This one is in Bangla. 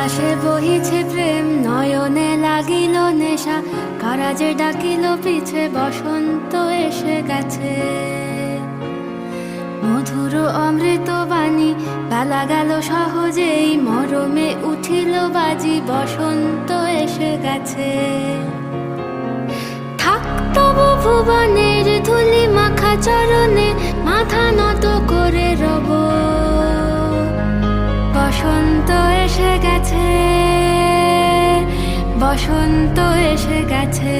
বাতাসে বহিছে প্রেম, নয়নে লাগিল নেশা, কারাজে ডাকিল পিছে, বসন্ত এসে গেছে। মধুর অমৃত বাণী, বেলা গেল সহজেই, মরমে উঠিল বাজি, বসন্ত এসে গেছে। থাক তবু ভুবনের ধুলি মাখা চরণে, মাথা নত করে রব। বসন্ত এসে গেছে, বসন্ত এসে গেছে।